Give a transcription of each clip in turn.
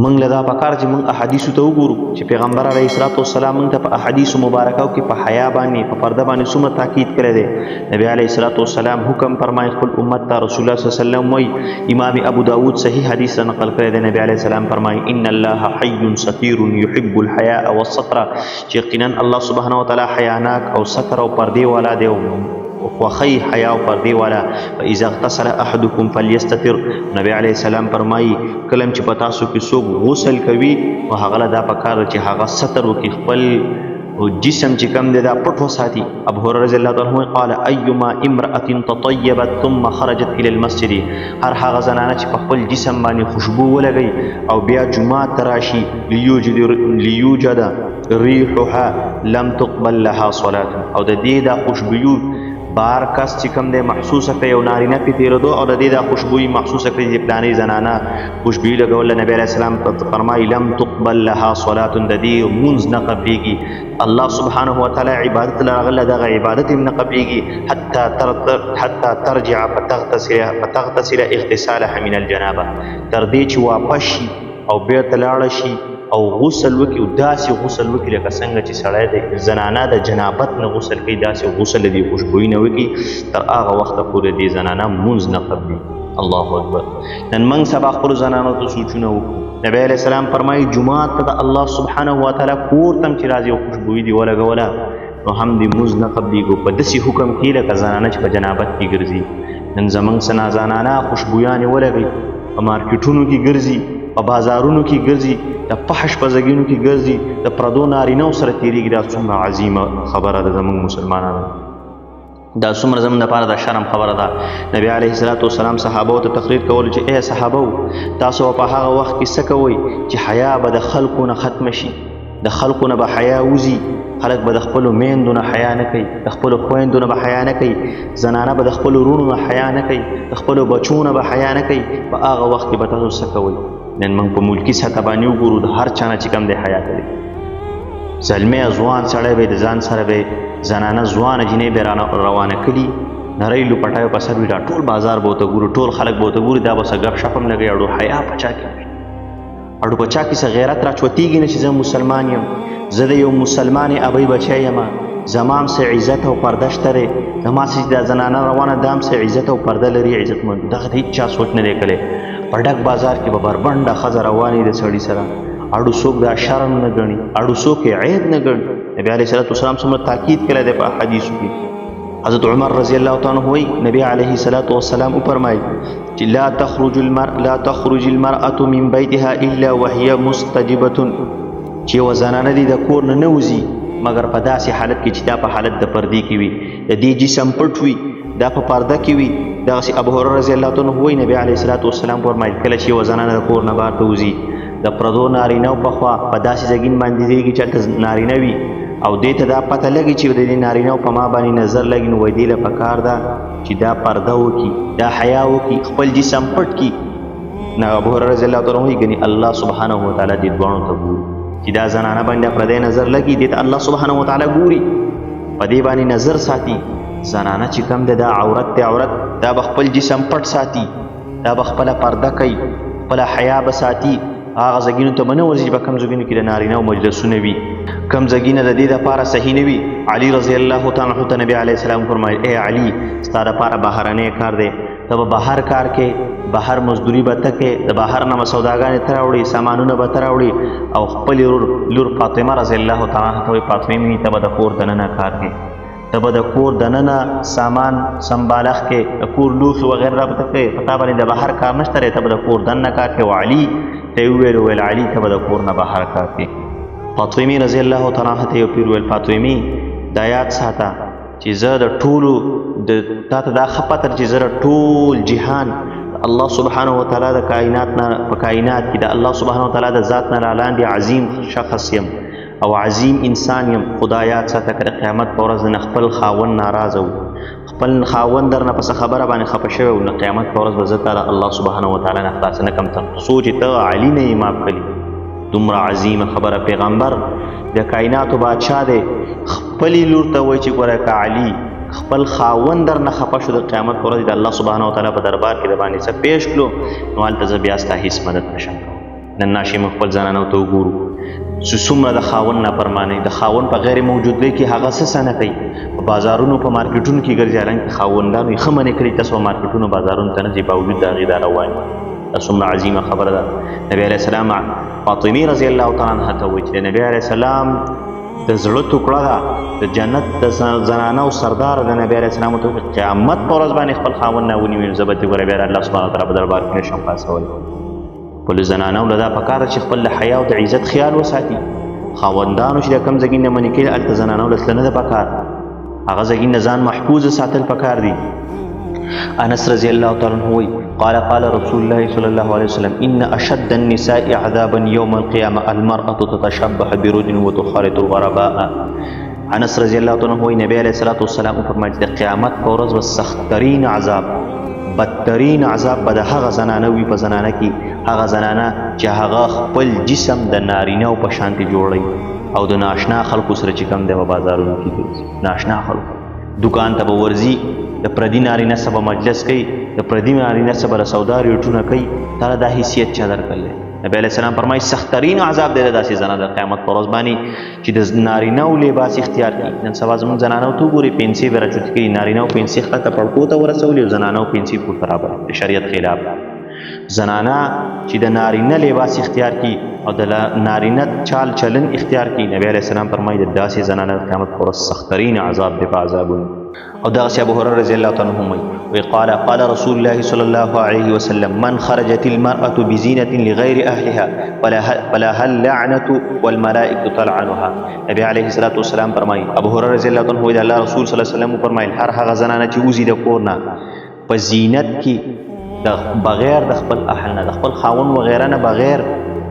موږ له دا پکار چې موږ احادیثو ته وګورو چې پیغمبر علیه الصلاۃ والسلام موږ ته په احادیثو مبارکو کې په حیا باندې په پرده باندې څومره تاکید کړی دی. نبی علیه الصلاۃ والسلام حکم فرمایي خپل امت ته. رسول الله صلی الله علیه وسلم وایي، امام ابو داود صحیح حدیث نقل کړی دی، نبی علیه السلام فرمایي ان الله حي ستیر يحب الحياء والستر، چې یقینا الله سبحانه وتعالی حیاناک او ستر او پردې والا دی وخی حیا او پردې والا. فاذا اغتسل احدكم فليستتر، نبی علیه السلام فرمایي کلم چې پتا سو کې څوک غسل کوي او هغه لا دا پکار چې هغه ستر وکړي، خپل جسم چې کم دی دا پټ وساتي. ابو هريره رضی الله عنه قال ايما امراه تطيبت ثم خرجت الى المسجد، هر هغه زنانه چې په خپل جسم باندې خوشبو ولګي او بیا جمعه تراشي ليوجد ريحها لم تقبل لها صلاه، او د دې دا خوشبو بار کس چې کوم دی محسوسه کوي او نارینه پې تېرېدو او د دې دا خوشبویي محسوسه کړي چې پلانې زنانه خوشبویي لګول، نبی علیه السلام فرمایي لم تقبل لها صلات، د دې مونځ نه قبلېږي. الله سبحانه وتعالی عبادت لراغله دغه عبادت هم نه قبلېږي حتی ترجع فتغتسل اغتسالها من الجنابه، تر دې چې واپس شي او بېرته لاړه شي او غسل وکي، او داسې غسل وکي لکه څنګه چې سړی د زنانه د جنابت نه غسل کوي، داسې غسل د خوشبویي نه وکي تر هغه وخته پورې د زنانه مونځ نه قبلي. الله اکبر. نن موږ سبا خپلو زنانو ته سوچونه وکړو. نبی علیه السلام فرمایي جومات ته د الله سبحانه وتعالی کور ته چې راځي او خوشبویي دې ولګوله نو هم دې مونځ نه قبلېږي. په داسې حکم کې لکه زنانه چې په جنابت کې ګرځي. نن زموږ څه نازانانه خوشبویانې ولګوي، په مارکیټونو کې ګرځي، په بازارونو کې ګرځي، د فحش په ځایونو کې ګرځي، د پردو نارینهو سره تېرېږي. دا څومره عظیمه خبره ده زموږ مسلمانانو، دا څومره زموږ دپاره د شرم خبره ده. نبی علیه الصلاۃ والسلام صحابو ته تقریر کول چې ای صحابو تاسو په هغه وخت کې څه کوئ چې حیا به د خلکو نه ختمه شي، د خلکو نه به حیا وځي، خلک به د خپلو میندو نه حیا نه کوي، د خپلو خویندو نه به حیا نه کوي، زنانه به د خپلو وروڼو نه حیا نه کوي، د خپلو بچو نه به حیا نه کوي. په هغه وخت کې به تاسو څه کوئ؟ نن موږ په ملکي سطح باندې وګورو د هر چا نه چې کوم دی حیا کوي. زلمی ځوان سړی به د ځان سره به زنانه ځوانه جینۍ به روانه کړي، نری لوپټایو په سر وي، دا ټول بازار به ورته ګورو، ټول خلک به ورته ګوري، دا به څه ګپ شپ هم لګوي. اړو حیا په چا کې اړو په چا کې څه غیرت راچوتېږي نه چې زه مسلمان یم، زه د یو مسلمان ابۍ بچی یم، زما هم څه عزت او پرده شته دی، زما چې دا زنانه روانه دا هم څه عزت او پرده لري، عزتمند. دغه هېڅ چا سوچ نه دی کړی. په ډک بازار کې به بربنډه ښځه روانې د سړي سره، اړو څوک دا شرم نه ګڼي، اړو څوک یې عیب نه ګڼي. نبی علیه الصلاۃ والسلام څومره تاکید کړی دی په احادیثو کې. حضرت عمر رضی الله تعالی عنہ وایي نبی علیه الصلاۃ والسلام وفرمایي چې لا تخرج المرأة من بیتها الا وهي مستجبة، چې یوه زنانه دې د کور نه نه وځي مګر په داسې حالت کې چې دا په حالت د پردې کې وي، د دې جسم پټ وي، دا په پرده کې وي. دغسې ابو هريره رضی الله عنه وایي نبی علیه الصلاۃ والسلام فرمایي کله چې یوه زنانه د کور نه بهر ته وځي د پردو نارینهو په خوا په داسې ځایګین باندې دیږي چې هلته نارینه وي او دې ته دا پته لګي چې د دې نارینهو په ما باندې نظر لګي، نو وایي دې له پکار ده چې دا پرده وکړي، دا حیا وکړي، خپل جسم پټ کړي. نو ابو هريره رضی الله عنه وایي ګنې الله سبحانه وتعالی دې دواړو ته ګوري چې دا زنانه باندې پردی نظر لګي، دې ته الله سبحانه وتعالی ګوري، په دې باندې نظر ساتي. زنانه چې کوم دی دا عورت دی، عورت دا به خپل جسم پټ ساتي، دا به خپله پرده کوي، خپله حیا به ساتي. هغه ځایونو ته به نه ورځي چې په کوم ځایونو کې د نارینهو مجلسونه وي، کوم ځایونه د دې دپاره صحیح نه وي. علي رضی الله تعالی عنه ته نبی علیه السلام فرمایي ای علي ستا دپاره بهرنی کار دی، ته به بهر کار کې، بهر مزدوري به ته کې، د بهر نه به سوداګانې ته راوړي، سامانونه به ته راوړي، او خپلې لور فاطمه رضی الله تعالی عنها ته وایي فاطمې مې ته به د کور دننه کار کې، ته به د کور دننه سامان سنبالښت کې، د کور لوښي وغیره به ته کوې، په تا باندې د بهر کار نشته دی، ته به د کور دننه کار کوې. او علي ته یې وویل علي ته به د کور نه بهر کار کوې. فاطمې رضی الله تعالی عنها ته یو پیر وویل فاطمې دا یاد ساته چې زه د ټولو تا ته دا ښه پته چې زه د ټول جهان الله سبحانه وتعالی د کائنات نه په کائنات کې د الله سبحانه وتعالی د ذات نه لاندې عظیم شخص یم او عظیم انسان یم. خدا یاد ساته که د قیامت په ورځ نه خپل خاوند ناراضه و، خپل خاوند درنه په څه خبره باندې خفه شوی و، نو قیامت په ورځ به زه تعالی الله سبحانه وتعالی نه خلاص نه کړم، تر څو چې ته علي نه یې معاف کړي. دومره عظیمه خبره. پیغمبر د کائناتو بادشاه دی، خپلې لور ته وایي چې ګوره که علي خپل خاوند درنه خفه شو د قیامت په ورځ د الله سبحانه وتعالی په دربار کې د باندې څه پیش کړو نو هلته زه بیا ستا هېڅ مدد نشم کولی. نن ناشې موږ خپل زنانو ته وګورو چې څومره د خاوند نافرمانۍ د خاوند په غیر موجودګۍ کې هغه څه نه کوي په بازارونو په مارکیټونو کې ګرځي حالانکه خاوندانو یې ښه منې کړي تاسو مارکیټونو بازارونو ته نه ځئ باوجود د هغې دا روان دا څومره عظیمه خبره ده. نبی علیه السلام فاطمې رضی الله تعالی عنها ته وایي چې د نبی علیه السلام د زړه ټوکړه ده د جنت د زنانو سردار د نبی علیه السلام ته قیامت په ورځ باندې خپل خاوند نه ونیوي زه به ترې ګوره بیا الله سبحانه وتعالی په دربار کې نشم خلاصولی. خپلو زنانو له دا پکار ده چې خپل د حیا او د عزت خیال وساتي. خاوندانو چې د کوم ځای نه منې کېږي هلته زنانو له تله نه ده پکار هغه ځای نه ځان محفوظ ساتل پکار دي. انس رضی الله تعالی عنہ وایي قال رسول الله صلی الله علیه وسلم ان اشد النساء عذابا یوم القیامه المرأة تتشبه برجل وتخالط الغرباء. انس رضی الله تعالی عنہ وایي نبی علیه الصلاة والسلام فرمایي چې د قیامت په ورځ به سختترین عذاب بدترین عذاب به د هغه زنانه وي په زنانه کې هغه زنانه چې هغه خپل جسم د نارینهو په شانتې جوړوي او د ناشنا خلکو سره چې کوم دی په بازارونو کې ګرځي ناشنا خلکو دکان ته به ورځي د پردي نارینه سره مجلس کوي د پردي نارینه سره سودا ریټونه کوي تا دا حیثیت چا درکړلی. نبی علیه السلام فرمایي سختترین عذاب دی داسې زنه د قیامت په ورځ باندې چې د نارینهو لباس اختیار کړي. نن سبا زموږ زنانو ته وګورئ پنسې به راچوتې کړي نارینهو پنسې ښکته پړکو ته ورسولي او زنانو پنسې پورته رابري د شریعت خلاف. زنانه چې د نارینه لباس اختیار کړي او د نارینه چال چلن اختیار کړي نبی علیه السلام فرمایي د داسې زنانه د قیامت په ورځ سختترین عذاب دی په عذابونو. او دغسې ابو هريره رضی الله تعالی عنه وایي قال رسول الله صلی الله علیه وسلم من خرجت المرأة بزینة لغیر اهلها فلها اللعنة والملائکة تلعنها. نبی علیه الصلاة والسلام فرمایي ابو هريره رضی الله تعالی عنه وایي د الله رسول صلی الله علیه وسلم فرمایل هر هغه زنانه چې وځي د کور نه په زینت کې بغیر د خپل اهل نه د خپل خاوند وغیره نه بغیر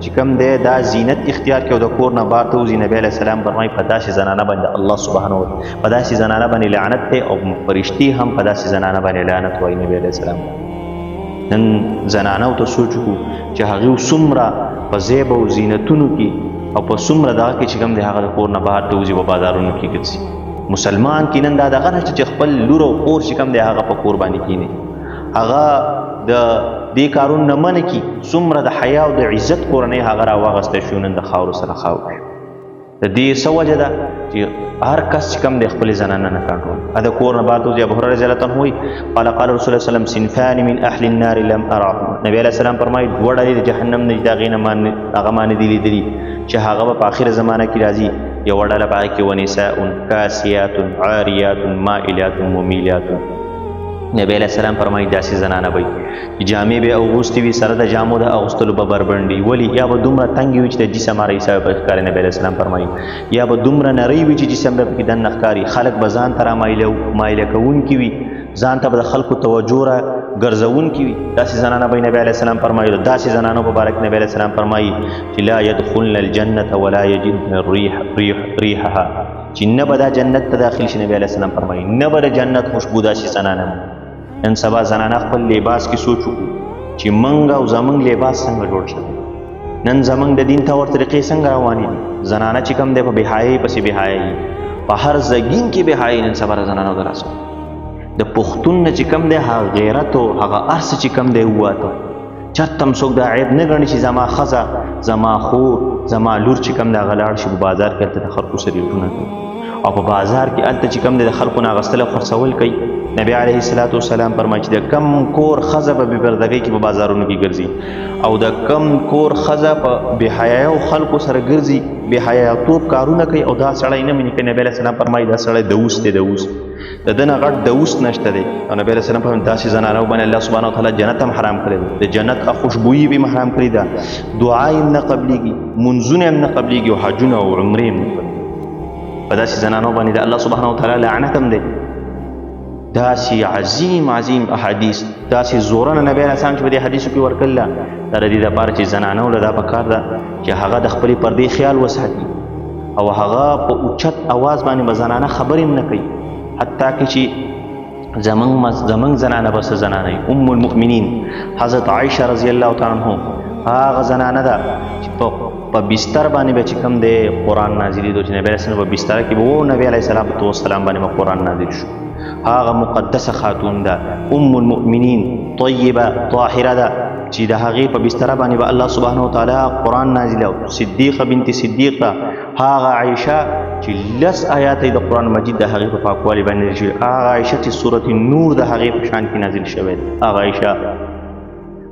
چې کوم دی دا زینت اختیار کړي او د کور نه بهر ته وځي نبی علیه السلام فرمایي په داسې زنانه باندې الله سبحانه وتعالی په داسې زنانه باندې لعنت دی او فرشتي هم په داسې زنانه باندې لعنت وایي نبی علیه السلام. نن زنانو ته سوچ وکړو چې هغې څومره په زیب او زینتونو کې او په څومره دغه کې چې کوم دی هغه د کور نه بهر ته وځي په بازارونو کې ګرځي. مسلمان کې نن دا دغه نه چې خپل لور او خور چې کوم دی هغه په کور باندې کښېني هغه د دې کارون نه منع کي څومره د حیا او د عزت کورنۍ هغه راواغستی شو نن د خاورو سره خاورو شو. د دې څه وجه ده چې هر کس چې کوم دی خپلې زنانه نه کنټرول د کور نه بهر ته وځي. ابو هريره رضی الله عنه وایي قال رسول الله وسلم صنفان من اهل النار لم اراهما. نبی علیه السلام فرمایي دوه ډلې د جهنم نه د هغې نه هغه ما نه دي لیدلي چې هغه به په آخره زمانه کې راځي. یوه ډله په هغې کې ونساء کاسیات عاریات مائلات ممیلات. نبی علیه السلام فرمایي داسې زنانه به چې جامې به اغوستې وي سره د جامو د اغوستلو به بربنډي ولي یا به دومره تنګې وي چې د جسم عریصه به پکې ښکاري. نبی علیه السلام فرمایي یا به دومره نری وي چې جسم به پکې دننه ښکاري خلک به ځان ته رامایله کوونکي وي ځان ته به د خلکو توجه را ګرځوونکي وي. داسې زنانه به نبی علیه السلام فرمایي داسې زنانو په باره کې نبی علیه السلام فرمایي چې لا يدخلن الجنة ولا يجدن ریحها چې نه به دا جنت ته داخل شي. نبی علیه السلام فرمایي نه به د جنت خوشبو داسې زنانه. نن سبا زنانه خپل لباس کې سوچ وکړو چې موږ او زموږ لباس څنګه جوړ شوی. نن زموږ د دین طور طریقې څنګه روانې دي. زنانه چې کوم دی په بېحیایۍ پسې بېحیایي په هر زګین کې بېحیایي نن سبا د زنانو د راسو د پښتون نه چې کوم دی هغه غیرت او هغه هر څه چې کوم دی وواته چېرته هم څوک دا عیب نه ګڼي چې زما ښځه زما خور زما لور چې کوم دی هغه لاړ شي په بازار کې هلته د خلکو سره ریټونه کوي او په بازار کې هلته چې کوم دی د خلکو نه اخیستل او خرڅول کوي. نبی علیه الصلاة والسلام فرمایي چې د کم کور ښځه په بېپردګۍ کې په بازارونو کې ګرځي او د کم کور ښځه په بېحیایو خلکو سره ګرځي بېحیایتوب کارونه کوي او دا سړی نه مني کوي. نبی علیه السلام فرمایي دا سړی دعوس دی دعوس د ده نه غټ دعوس نشته دی. او نبی علیه السلام فرمایي داسې زنانو باندې الله سبحانه وتعالی جنت هم حرام کړی دی د جنت خوشبویي به هم حرام کړې ده دعا یې هم نه قبلېږي منځونه هم نه قبلېږي او حجونه او عمرې هم نه قبلېږي. په داسې زنانو باندې د الله سبحانه وتعالی لعنت هم دی. داسې عظیم احادیث داسې زورنه نبی علیه السلام چې په دې حدیثو کې ورکړله دا د دې دپاره چې زنانو له دا پکار ده چې هغه د خپلې پردې خیال وساتي او هغه په اوچت اواز باندې به زنانه خبرې هم نه کوي حتی که چې زمونږ زنانه به څه زنانه وي. ام المؤمنین حضرت عایشه رضی الله تعالی عنه هغه زنانه ده چې په بستر باندې به چې کوم دی قرآن نازلېدو چې نبی علیه السلام په بستر کې به و نبی علیه السلام باندې به قرآن نازل شو هغه مقدسه خاتون ده المؤمنین طیبه طاهره ده چې د هغې په بستره باندې به الله سبحانه وتعالی قرآن نازله صدیقه بنت صدیق ده هغه عایشه چې 10 آیات د قرآن مجید د هغې په پاکوالي باندې نازل شوي هغه عایشه چې سورة نور د هغې په شان کې نازل شوی دی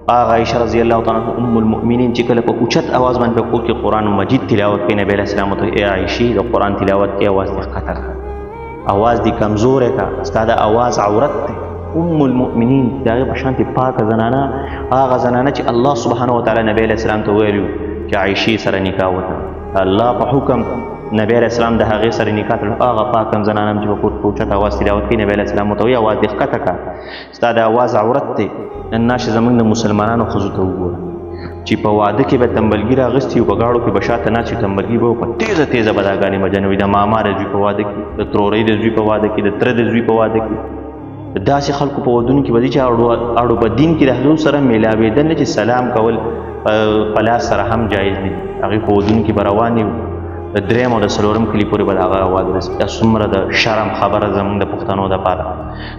هغه عایشه رضی الله تعالی عنها المؤمنین چې کله په اوچت اواز باندې په کور کې قرآن مجید تلاوت کوي نبی علیه السلام ته ای عایشې د قرآن تلاوت کې اواز دې ښکته کړه اواز دې کمزوری کړه ستا د اواز عورت دی المؤمنین د هغې په شانتې پاکه زنانه هغه زنانه چې الله سبحانه وتعالی نبی علیه السلام ته ویلي چې عایشې سره نکاح وکړه الله په حکم نبی علیه السلام د هغې سره نکاح تړل هغه پاکم زنانه چې په کور په اوچت اواز تلاوت کوي نبی علیه السلام ورته وایي اواز دې ښکته کړه ستا د اواز عورت دی نن ناشه زموږ د مسلمانانو ښځو ته وګوره چې په واده کې به تنبلګي راغستي وي په غاړو کې به شاته ناست وي تنبلګي به په تیزه تیزه بداګانې بجنوي د ماما د زوی په واده کې د ترورۍ د زوی په واده کې د تره د زوی په واده کې داسې خلکو په ودونو کې به دي چې اړو په دین کې د هغو سره میلاوېدل نه چې سلام کول په لاس سره هم جایز دي هغوی په ودونو کې به روانې وي د درېیم او د څلورم کلي پورې به د هغه واده رسي دا څومره د شرم خبره زموږ د پښتنو دپاره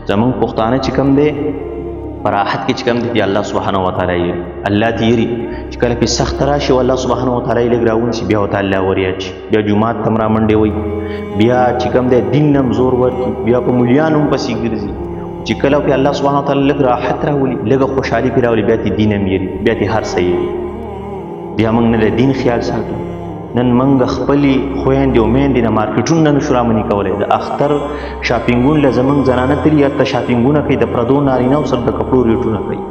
زموږ پښتانه چې کوم دی په راحت کې چې کوم دی الله سبحانه وتعالی یې الله ته یېري چې کله پې سخت راشي او الله سبحانه وتعالی یې لږ راونیسي بیا ورته الله وریاد شي بیا جومات ته هم رامنډې وایي بیا چې کوم دی دین نه هم زور ورکړي بیا په ملیانو هم پسې ګرځي چې کله پې الله سبحانه وتعالی لږ راحت راولي لږه خوشحالي پې راولي بیا دې دین هم یېري بیا دې هر څه یېري بیا موږ نه د دین خیال ساتو نن موږ خپلې خویندې او میندې د مارکیټونو نه نشو رامنې کولی د اختر شاپینګونو له زموږ زنانه تلي هلته شاپینګونه کوي د پردو نارینهو سره د کپړو ریټونه کوي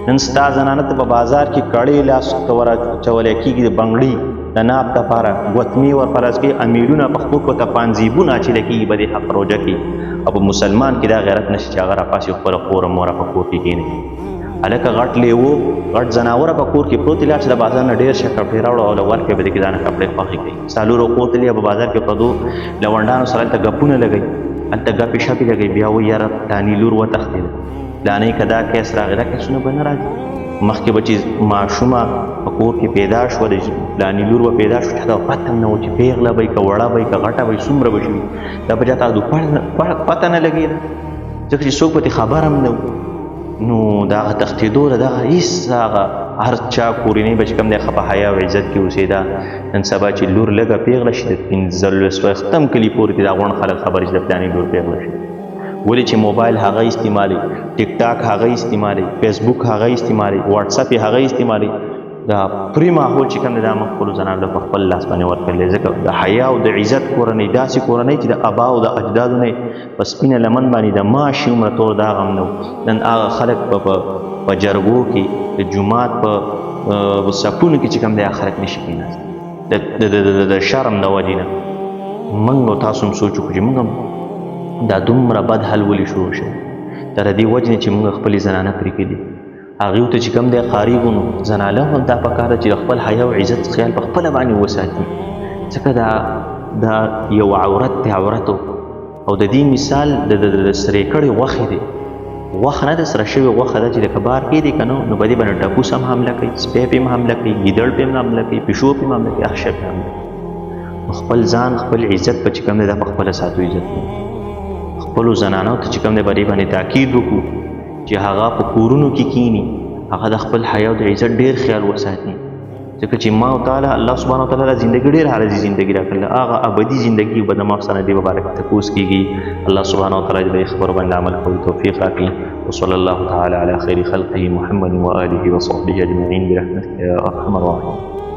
نن ستا زنانه ته په بازار کې کړې لاس ته ورچولی کېږي د بنګړي د ناب دپاره ګوتمې ورپرز کوي امیلونه په خپل ورته پانزیبونه اچولی کېږي به د حق روژه کې او په مسلمان کې دا غیرت نشي چې هغه راپاسي خپله خوره موره په کور کې کښېنوي هلکه غټ لیوه غټ ځناوره په کور کې پروت لاړ چې د بازار نه ډېر شه کپړې راوړه او له ورکوي به دې کې دانه کپړې خوښې کوي څلورو کور ته په بازار کې پردو لونډانو سره هلته ګپونه لګوي هلته ګپې شپې لګوي بیا وایي یاره فلاني لور وتښتېده فلانۍ که دا کیس راغی دا کیسونه به نه راځي مخکې به چې ماشومه په کور کې پیدا شوه د فلاني لور به پیدا شوه چاته به پته هم نه وه چې پیغله به وي که وړه به وي که غټه به وي څومره به شوي دا به چاته پته نه لګېده ځکه چې څوک به ترې خبر هم نه و نو د هغه تښتېدو د دغه هېڅ هغه هر چا کورنۍ به چې کوم دی ښه په حیا او عزت کې اوسېده نن سبا چې لور لږه پیغله شي د 15 کلي پورې دا غوڼ خلک خبرې چې د فلاني لور پیغله شي ولې چې موبایل هغه استعمالوي ټیک ټاک هغه استعمالوي فیسبوک هغه استعمالوي واتساپ یې هغه استعمالوي دا پرې ماحول چې کوم دی دا موږ خپلو زنانو له په خپل لاس باندې ورکړلی ځکه د حیا او د عزت کورنۍ داسې کورنۍ چې د ابا او د اجدادو نه په سپینه لمن باندې د ماشي عمره تور داغ هم نه و نن هغه خلک په جرګو کې د جومات په صفونو کې چې کوم دی هغه خلک نشي کېناست د شرم د وجې نه موږ او تاسو هم سوچ وکړو چې موږ هم دا دومره بد حل ولې شروع شوی دا د دې وجې نه چې موږ خپلې زنانه پرېږدي هغې ته چې کوم دی قاریږو نو زنانه هم دا پکار ده چې د خپل حیا او عزت خیال په خپله باندې وساتي ځکه دا یو عورت دی عورتو او د دې مثال د سرې کړې غوښې دی غوښه نه د سره شوې غوښه ده چې د کبار کې دی که نو په دې باندې ټپوس هم حمله کوي سپی پې هم حمله کوي ګیدړ پې هم حمله کوي پیشو پې هم حمله کوي اخشه پې حمله کوي خپل ځان خپل عزت په چې کوم دی دا په خپله ساتو عزت خپلو زنانو ته چې کوم دی په دې باندې تاکید وکړو چې هغه په کورونو کې کینی هغه د خپل حیا او د عزت ډېر خیال وساتي ځکه چې ما تعالی الله سبحانه وتعالی زندگی ډېر عارضي زندگی راکړله هغه ابدي زندگی به د ما سره دې مبارک تپوس کېږي الله سبحانه وتعالی دې خبرو باندې عمل کولو توفیق راکړي وصلی الله تعالی علی خیر خلقه محمد وآله وصحبه اجمعین برحمتک یا ارحم الراحمین